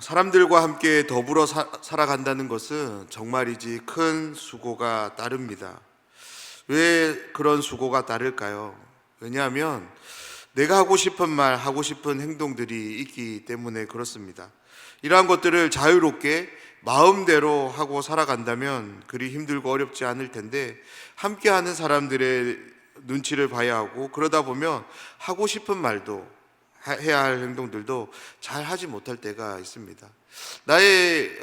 사람들과 함께 더불어 살아간다는 것은 정말이지 큰 수고가 따릅니다. 왜 그런 수고가 따를까요? 왜냐하면 내가 하고 싶은 말, 하고 싶은 행동들이 있기 때문에 그렇습니다. 이러한 것들을 자유롭게 마음대로 하고 살아간다면 그리 힘들고 어렵지 않을 텐데, 함께하는 사람들의 눈치를 봐야 하고, 그러다 보면 하고 싶은 말도 해야 할 행동들도 잘 하지 못할 때가 있습니다. 나의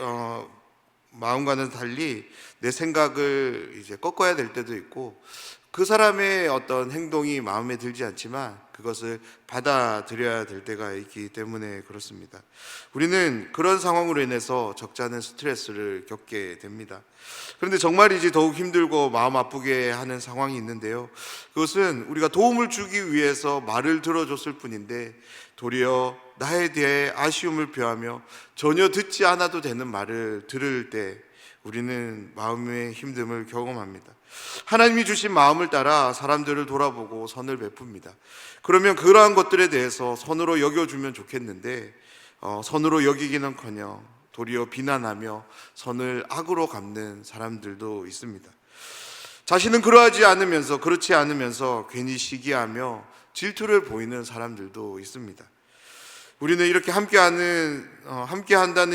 마음과는 달리 내 생각을 이제 꺾어야 될 때도 있고, 그 사람의 어떤 행동이 마음에 들지 않지만 그것을 받아들여야 될 때가 있기 때문에 그렇습니다. 우리는 그런 상황으로 인해서 적지 않은 스트레스를 겪게 됩니다. 그런데 정말이지 더욱 힘들고 마음 아프게 하는 상황이 있는데요, 그것은 우리가 도움을 주기 위해서 말을 들어줬을 뿐인데 도리어 나에 대해 아쉬움을 표하며 전혀 듣지 않아도 되는 말을 들을 때 우리는 마음의 힘듦을 경험합니다. 하나님이 주신 마음을 따라 사람들을 돌아보고 선을 베풉니다. 그러면 그러한 것들에 대해서 선으로 여겨주면 좋겠는데 선으로 여기기는커녕 도리어 비난하며 선을 악으로 갚는 사람들도 있습니다. 자신은 그렇지 않으면서 괜히 시기하며 질투를 보이는 사람들도 있습니다. 우리는 이렇게 함께한다는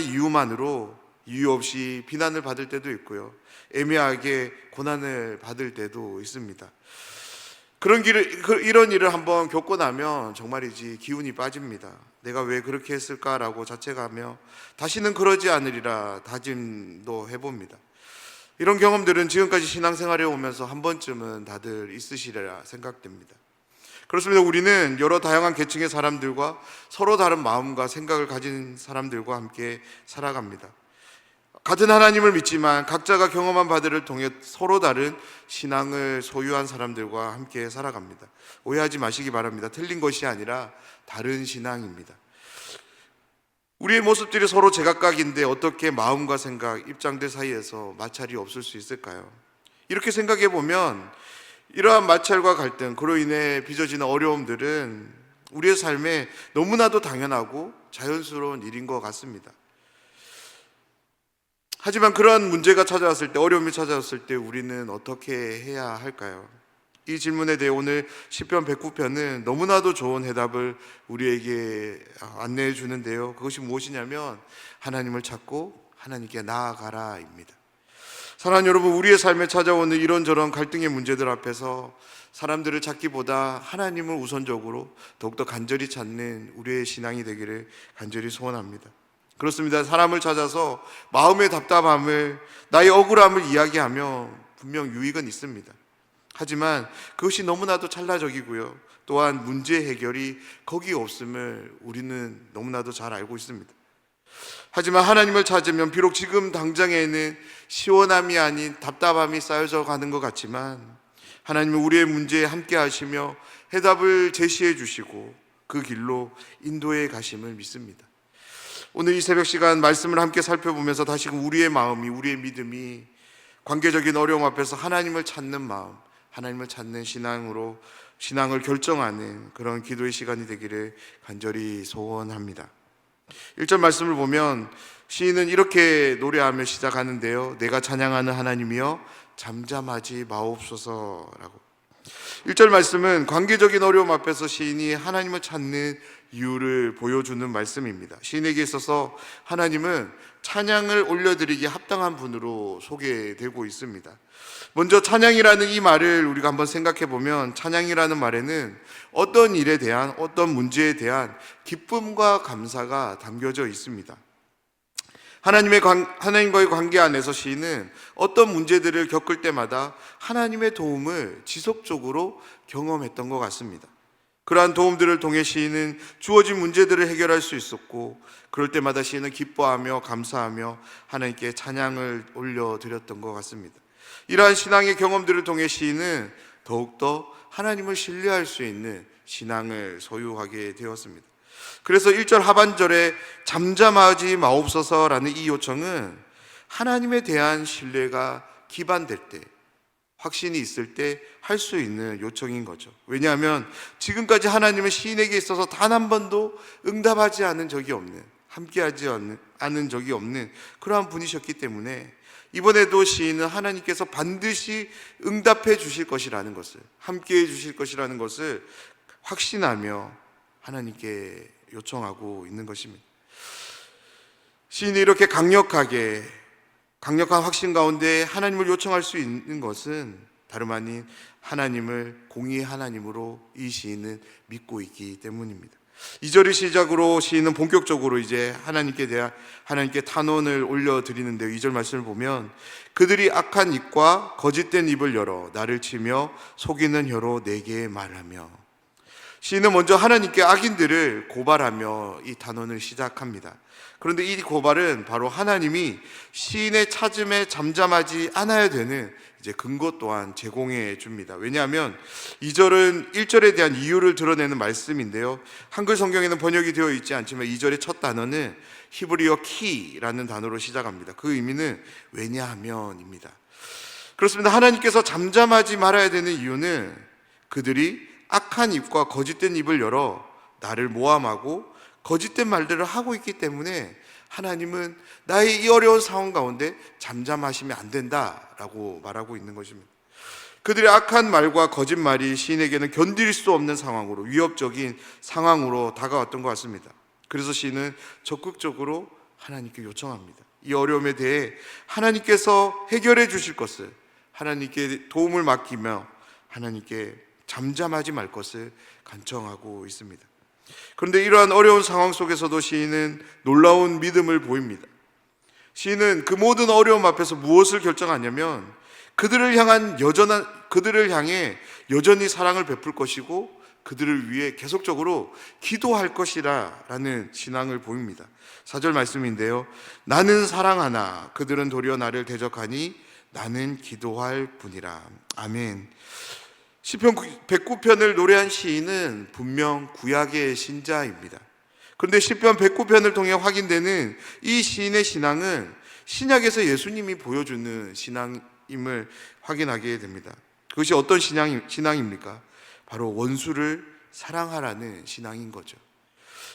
이유만으로 이유 없이 비난을 받을 때도 있고요, 애매하게 고난을 받을 때도 있습니다. 이런 일을 한번 겪고 나면 정말이지 기운이 빠집니다. 내가 왜 그렇게 했을까라고 자책하며 다시는 그러지 않으리라 다짐도 해봅니다. 이런 경험들은 지금까지 신앙생활에 오면서 한 번쯤은 다들 있으시리라 생각됩니다. 그렇습니다. 우리는 여러 다양한 계층의 사람들과 서로 다른 마음과 생각을 가진 사람들과 함께 살아갑니다. 같은 하나님을 믿지만 각자가 경험한 바들을 통해 서로 다른 신앙을 소유한 사람들과 함께 살아갑니다. 오해하지 마시기 바랍니다. 틀린 것이 아니라 다른 신앙입니다. 우리의 모습들이 서로 제각각인데 어떻게 마음과 생각, 입장들 사이에서 마찰이 없을 수 있을까요? 이렇게 생각해 보면 이러한 마찰과 갈등, 그로 인해 빚어지는 어려움들은 우리의 삶에 너무나도 당연하고 자연스러운 일인 것 같습니다. 하지만 그러한 문제가 찾아왔을 때, 어려움이 찾아왔을 때 우리는 어떻게 해야 할까요? 이 질문에 대해 오늘 시편 109편은 너무나도 좋은 해답을 우리에게 안내해 주는데요, 그것이 무엇이냐면 하나님을 찾고 하나님께 나아가라입니다. 사랑하는 여러분, 우리의 삶에 찾아오는 이런저런 갈등의 문제들 앞에서 사람들을 찾기보다 하나님을 우선적으로 더욱더 간절히 찾는 우리의 신앙이 되기를 간절히 소원합니다. 그렇습니다. 사람을 찾아서 마음의 답답함을, 나의 억울함을 이야기하며 분명 유익은 있습니다. 하지만 그것이 너무나도 찰나적이고요, 또한 문제 해결이 거기 없음을 우리는 너무나도 잘 알고 있습니다. 하지만 하나님을 찾으면 비록 지금 당장에는 시원함이 아닌 답답함이 쌓여져 가는 것 같지만 하나님은 우리의 문제에 함께 하시며 해답을 제시해 주시고 그 길로 인도해 가심을 믿습니다. 오늘 이 새벽 시간 말씀을 함께 살펴보면서 다시금 우리의 마음이, 우리의 믿음이 관계적인 어려움 앞에서 하나님을 찾는 마음, 하나님을 찾는 신앙을 결정하는 그런 기도의 시간이 되기를 간절히 소원합니다. 1절 말씀을 보면 시인은 이렇게 노래하며 시작하는데요, 내가 찬양하는 하나님이여 잠잠하지 마옵소서라고. 1절 말씀은 관계적인 어려움 앞에서 시인이 하나님을 찾는 이유를 보여주는 말씀입니다. 시인에게 있어서 하나님은 찬양을 올려드리기에 합당한 분으로 소개되고 있습니다. 먼저 찬양이라는 이 말을 우리가 한번 생각해 보면, 찬양이라는 말에는 어떤 일에 대한, 어떤 문제에 대한 기쁨과 감사가 담겨져 있습니다. 하나님과의 관계 안에서 시인은 어떤 문제들을 겪을 때마다 하나님의 도움을 지속적으로 경험했던 것 같습니다. 그러한 도움들을 통해 시인은 주어진 문제들을 해결할 수 있었고, 그럴 때마다 시인은 기뻐하며 감사하며 하나님께 찬양을 올려드렸던 것 같습니다. 이러한 신앙의 경험들을 통해 시인은 더욱더 하나님을 신뢰할 수 있는 신앙을 소유하게 되었습니다. 그래서 1절 하반절에 잠잠하지 마옵소서라는 이 요청은 하나님에 대한 신뢰가 기반될 때, 확신이 있을 때 할 수 있는 요청인 거죠. 왜냐하면 지금까지 하나님은 시인에게 있어서 단 한 번도 응답하지 않은 적이 없는, 함께하지 않은 적이 없는 그러한 분이셨기 때문에 이번에도 시인은 하나님께서 반드시 응답해 주실 것이라는 것을, 함께해 주실 것이라는 것을 확신하며 하나님께 요청하고 있는 것입니다. 시인이 이렇게 강력한 확신 가운데 하나님을 요청할 수 있는 것은 다름 아닌 하나님을 공의의 하나님으로 이 시인은 믿고 있기 때문입니다. 2절을 시작으로 시인은 본격적으로 이제 하나님께 탄원을 올려드리는데요. 2절 말씀을 보면 그들이 악한 입과 거짓된 입을 열어 나를 치며 속이는 혀로 내게 말하며, 시인은 먼저 하나님께 악인들을 고발하며 이 탄원을 시작합니다. 그런데 이 고발은 바로 하나님이 시인의 찾음에 잠잠하지 않아야 되는 이제 근거 또한 제공해 줍니다. 왜냐하면 2절은 1절에 대한 이유를 드러내는 말씀인데요. 한글 성경에는 번역이 되어 있지 않지만 2절의 첫 단어는 히브리어 키라는 단어로 시작합니다. 그 의미는 왜냐하면입니다. 그렇습니다. 하나님께서 잠잠하지 말아야 되는 이유는 그들이 악한 입과 거짓된 입을 열어 나를 모함하고 거짓된 말들을 하고 있기 때문에 하나님은 나의 이 어려운 상황 가운데 잠잠하시면 안 된다라고 말하고 있는 것입니다. 그들의 악한 말과 거짓말이 시인에게는 견딜 수 없는 상황으로, 위협적인 상황으로 다가왔던 것 같습니다. 그래서 시인은 적극적으로 하나님께 요청합니다. 이 어려움에 대해 하나님께서 해결해 주실 것을, 하나님께 도움을 맡기며 하나님께 잠잠하지 말 것을 간청하고 있습니다. 그런데 이러한 어려운 상황 속에서도 시인은 놀라운 믿음을 보입니다. 시인은 그 모든 어려움 앞에서 무엇을 결정하냐면 그들을 향해 여전히 사랑을 베풀 것이고 그들을 위해 계속적으로 기도할 것이라는 신앙을 보입니다. 4절 말씀인데요. 나는 사랑하나 그들은 도리어 나를 대적하니 나는 기도할 뿐이라. 아멘. 시편 109편을 노래한 시인은 분명 구약의 신자입니다. 그런데 시편 109편을 통해 확인되는 이 시인의 신앙은 신약에서 예수님이 보여주는 신앙임을 확인하게 됩니다. 그것이 어떤 신앙입니까? 바로 원수를 사랑하라는 신앙인 거죠.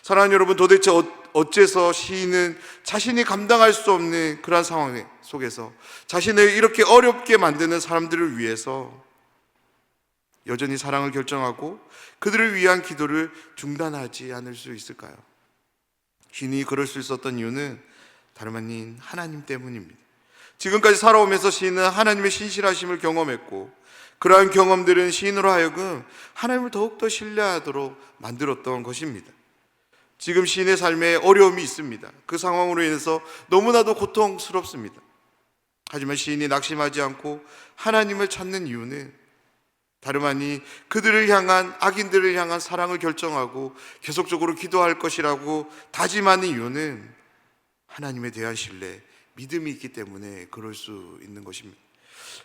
사랑하는 여러분, 도대체 어째서 시인은 자신이 감당할 수 없는 그런 상황 속에서 자신을 이렇게 어렵게 만드는 사람들을 위해서 여전히 사랑을 결정하고 그들을 위한 기도를 중단하지 않을 수 있을까요? 시인이 그럴 수 있었던 이유는 다름 아닌 하나님 때문입니다. 지금까지 살아오면서 시인은 하나님의 신실하심을 경험했고 그러한 경험들은 시인으로 하여금 하나님을 더욱더 신뢰하도록 만들었던 것입니다. 지금 시인의 삶에 어려움이 있습니다. 그 상황으로 인해서 너무나도 고통스럽습니다. 하지만 시인이 낙심하지 않고 하나님을 찾는 이유는 다름 아닌 그들을 향한, 악인들을 향한 사랑을 결정하고 계속적으로 기도할 것이라고 다짐하는 이유는 하나님에 대한 신뢰, 믿음이 있기 때문에 그럴 수 있는 것입니다.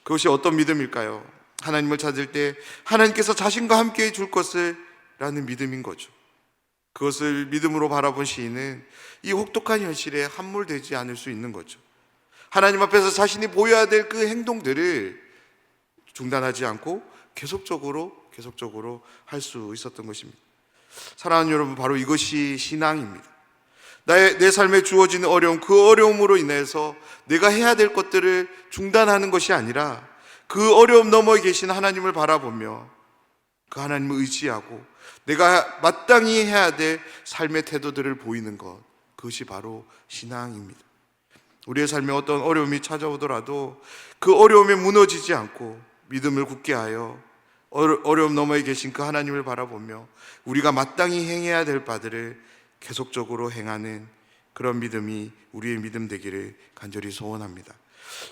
그것이 어떤 믿음일까요? 하나님을 찾을 때 하나님께서 자신과 함께 해줄 것을 라는 믿음인 거죠. 그것을 믿음으로 바라본 시인은 이 혹독한 현실에 함몰되지 않을 수 있는 거죠. 하나님 앞에서 자신이 보여야 될 그 행동들을 중단하지 않고 계속적으로 할 수 있었던 것입니다. 사랑하는 여러분, 바로 이것이 신앙입니다. 내 삶에 주어지는 어려움, 그 어려움으로 인해서 내가 해야 될 것들을 중단하는 것이 아니라 그 어려움 너머에 계신 하나님을 바라보며 그 하나님을 의지하고 내가 마땅히 해야 될 삶의 태도들을 보이는 것, 그것이 바로 신앙입니다. 우리의 삶에 어떤 어려움이 찾아오더라도 그 어려움에 무너지지 않고 믿음을 굳게 하여 어려움 너머에 계신 그 하나님을 바라보며 우리가 마땅히 행해야 될 바들을 계속적으로 행하는 그런 믿음이 우리의 믿음 되기를 간절히 소원합니다.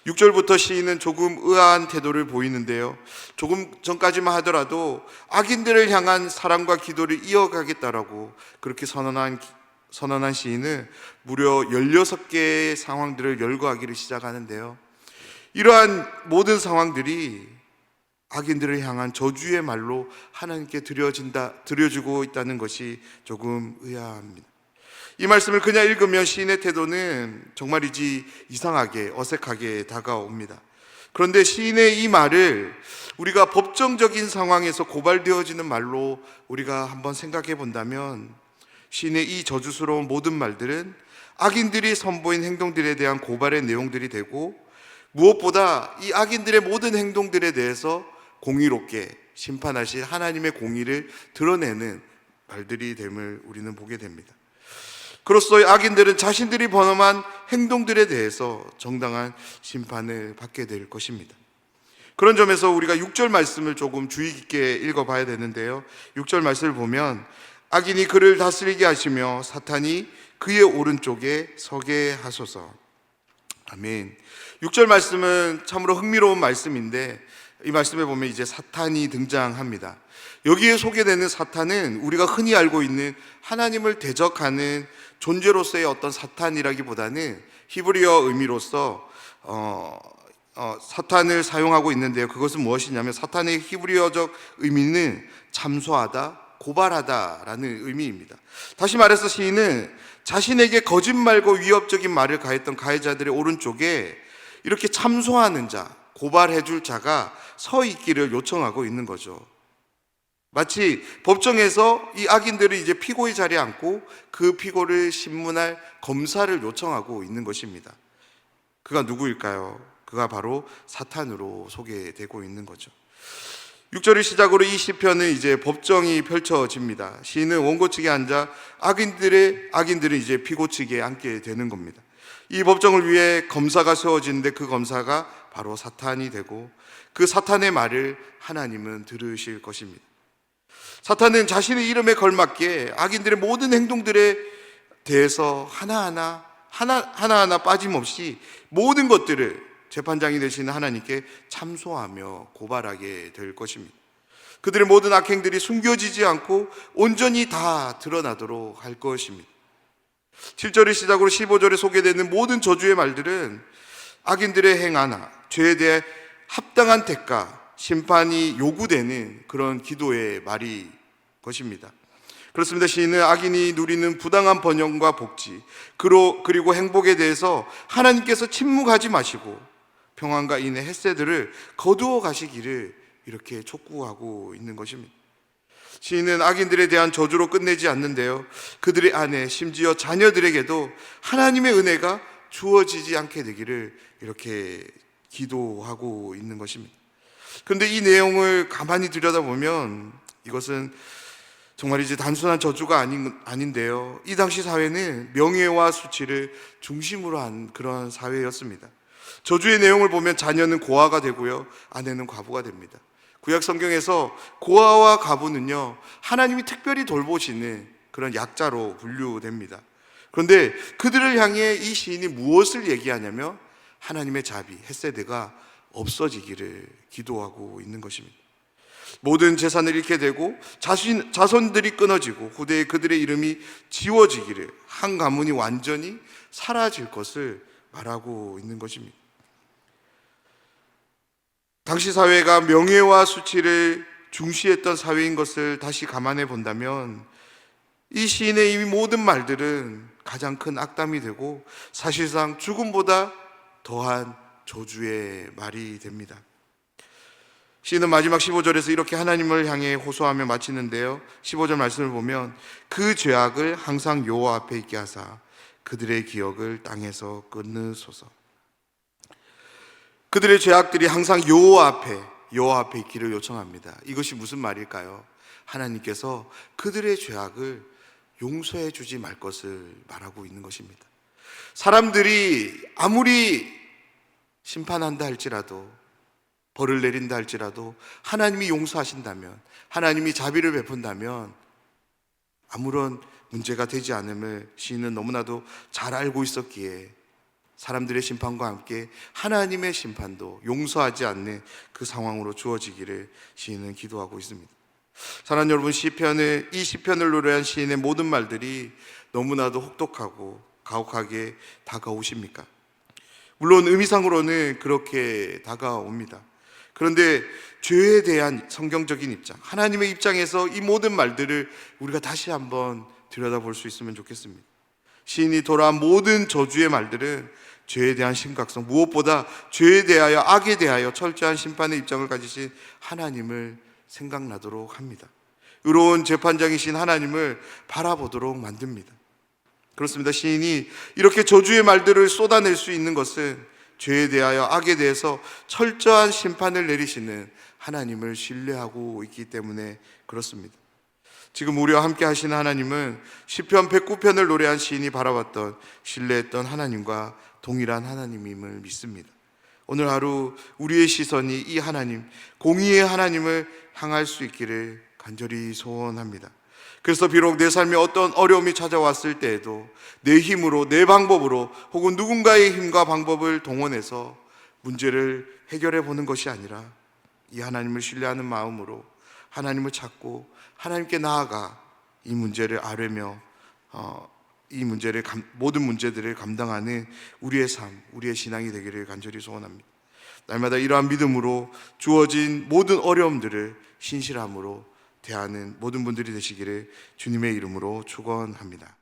6절부터 시인은 조금 의아한 태도를 보이는데요, 조금 전까지만 하더라도 악인들을 향한 사랑과 기도를 이어가겠다라고 그렇게 선언한 시인은 무려 16개의 상황들을 열거하기를 시작하는데요, 이러한 모든 상황들이 악인들을 향한 저주의 말로 하나님께 드려지고 있다는 것이 조금 의아합니다. 이 말씀을 그냥 읽으면 시인의 태도는 정말이지 이상하게, 어색하게 다가옵니다. 그런데 시인의 이 말을 우리가 법정적인 상황에서 고발되어지는 말로 우리가 한번 생각해 본다면 시인의 이 저주스러운 모든 말들은 악인들이 선보인 행동들에 대한 고발의 내용들이 되고, 무엇보다 이 악인들의 모든 행동들에 대해서 공의롭게 심판하실 하나님의 공의를 드러내는 말들이 됨을 우리는 보게 됩니다. 그로써 악인들은 자신들이 범한 행동들에 대해서 정당한 심판을 받게 될 것입니다. 그런 점에서 우리가 6절 말씀을 조금 주의 깊게 읽어봐야 되는데요, 6절 말씀을 보면 악인이 그를 다스리게 하시며 사탄이 그의 오른쪽에 서게 하소서. 아멘. 6절 말씀은 참으로 흥미로운 말씀인데, 이 말씀에 보면 이제 사탄이 등장합니다. 여기에 소개되는 사탄은 우리가 흔히 알고 있는 하나님을 대적하는 존재로서의 어떤 사탄이라기보다는 히브리어 의미로서 사탄을 사용하고 있는데요, 그것은 무엇이냐면 사탄의 히브리어적 의미는 참소하다, 고발하다라는 의미입니다. 다시 말해서 시인은 자신에게 거짓말과 위협적인 말을 가했던 가해자들의 오른쪽에 이렇게 참소하는 자, 고발해 줄 자가 서 있기를 요청하고 있는 거죠. 마치 법정에서 이 악인들이 이제 피고의 자리에 앉고 그 피고를 신문할 검사를 요청하고 있는 것입니다. 그가 누구일까요? 그가 바로 사탄으로 소개되고 있는 거죠. 6절을 시작으로 이 시편은 이제 법정이 펼쳐집니다. 시인은 원고 측에 앉아 악인들은 이제 피고 측에 앉게 되는 겁니다. 이 법정을 위해 검사가 세워지는데 그 검사가 바로 사탄이 되고, 그 사탄의 말을 하나님은 들으실 것입니다. 사탄은 자신의 이름에 걸맞게 악인들의 모든 행동들에 대해서 하나하나 빠짐없이 모든 것들을 재판장이 되시는 하나님께 참소하며 고발하게 될 것입니다. 그들의 모든 악행들이 숨겨지지 않고 온전히 다 드러나도록 할 것입니다. 7절을 시작으로 15절에 소개되는 모든 저주의 말들은 악인들의 행 하나, 죄에 대해 합당한 대가, 심판이 요구되는 그런 기도의 말이 것입니다. 그렇습니다. 시인은 악인이 누리는 부당한 번영과 복지, 그리고 행복에 대해서 하나님께서 침묵하지 마시고 평안과 인의 햇새들을 거두어 가시기를 이렇게 촉구하고 있는 것입니다. 시인은 악인들에 대한 저주로 끝내지 않는데요, 그들의 아내, 심지어 자녀들에게도 하나님의 은혜가 주어지지 않게 되기를 이렇게 기도하고 있는 것입니다. 그런데 이 내용을 가만히 들여다보면 이것은 정말 이제 단순한 저주가 아닌데요, 이 당시 사회는 명예와 수치를 중심으로 한 그런 사회였습니다. 저주의 내용을 보면 자녀는 고아가 되고요, 아내는 과부가 됩니다. 구약 성경에서 고아와 과부는요, 하나님이 특별히 돌보시는 그런 약자로 분류됩니다. 그런데 그들을 향해 이 시인이 무엇을 얘기하냐면 하나님의 자비, 헷세대가 없어지기를 기도하고 있는 것입니다. 모든 재산을 잃게 되고 자손들이 끊어지고 후대에 그들의 이름이 지워지기를, 한 가문이 완전히 사라질 것을 말하고 있는 것입니다. 당시 사회가 명예와 수치를 중시했던 사회인 것을 다시 감안해 본다면 이 시인의 이 모든 말들은 가장 큰 악담이 되고 사실상 죽음보다 더한 저주의 말이 됩니다. 시인은 마지막 15절에서 이렇게 하나님을 향해 호소하며 마치는데요, 15절 말씀을 보면 그 죄악을 항상 여호와 앞에 있게 하사 그들의 기억을 땅에서 끊으소서. 그들의 죄악들이 항상 여호와 앞에 있기를 요청합니다. 이것이 무슨 말일까요? 하나님께서 그들의 죄악을 용서해 주지 말 것을 말하고 있는 것입니다. 사람들이 아무리 심판한다 할지라도, 벌을 내린다 할지라도 하나님이 용서하신다면, 하나님이 자비를 베푼다면 아무런 문제가 되지 않음을 시인은 너무나도 잘 알고 있었기에 사람들의 심판과 함께 하나님의 심판도 용서하지 않는 그 상황으로 주어지기를 시인은 기도하고 있습니다. 사랑하는 여러분, 이 시편을 노래한 시인의 모든 말들이 너무나도 혹독하고 가혹하게 다가오십니까? 물론 의미상으로는 그렇게 다가옵니다. 그런데 죄에 대한 성경적인 입장, 하나님의 입장에서 이 모든 말들을 우리가 다시 한번 들여다볼 수 있으면 좋겠습니다. 시인이 돌아온 모든 저주의 말들은 죄에 대한 심각성, 무엇보다 죄에 대하여, 악에 대하여 철저한 심판의 입장을 가지신 하나님을 생각나도록 합니다. 의로운 재판장이신 하나님을 바라보도록 만듭니다. 그렇습니다. 시인이 이렇게 저주의 말들을 쏟아낼 수 있는 것은 죄에 대하여 악에 대해서 철저한 심판을 내리시는 하나님을 신뢰하고 있기 때문에 그렇습니다. 지금 우리와 함께 하시는 하나님은 시편 109편을 노래한 시인이 바라봤던, 신뢰했던 하나님과 동일한 하나님임을 믿습니다. 오늘 하루 우리의 시선이 이 하나님, 공의의 하나님을 향할 수 있기를 간절히 소원합니다. 그래서 비록 내 삶에 어떤 어려움이 찾아왔을 때에도 내 힘으로, 내 방법으로, 혹은 누군가의 힘과 방법을 동원해서 문제를 해결해 보는 것이 아니라 이 하나님을 신뢰하는 마음으로 하나님을 찾고 하나님께 나아가 이 문제를 아뢰며 모든 문제들을 감당하는 우리의 삶, 우리의 신앙이 되기를 간절히 소원합니다. 날마다 이러한 믿음으로 주어진 모든 어려움들을 신실함으로 대하는 모든 분들이 되시기를 주님의 이름으로 축원합니다.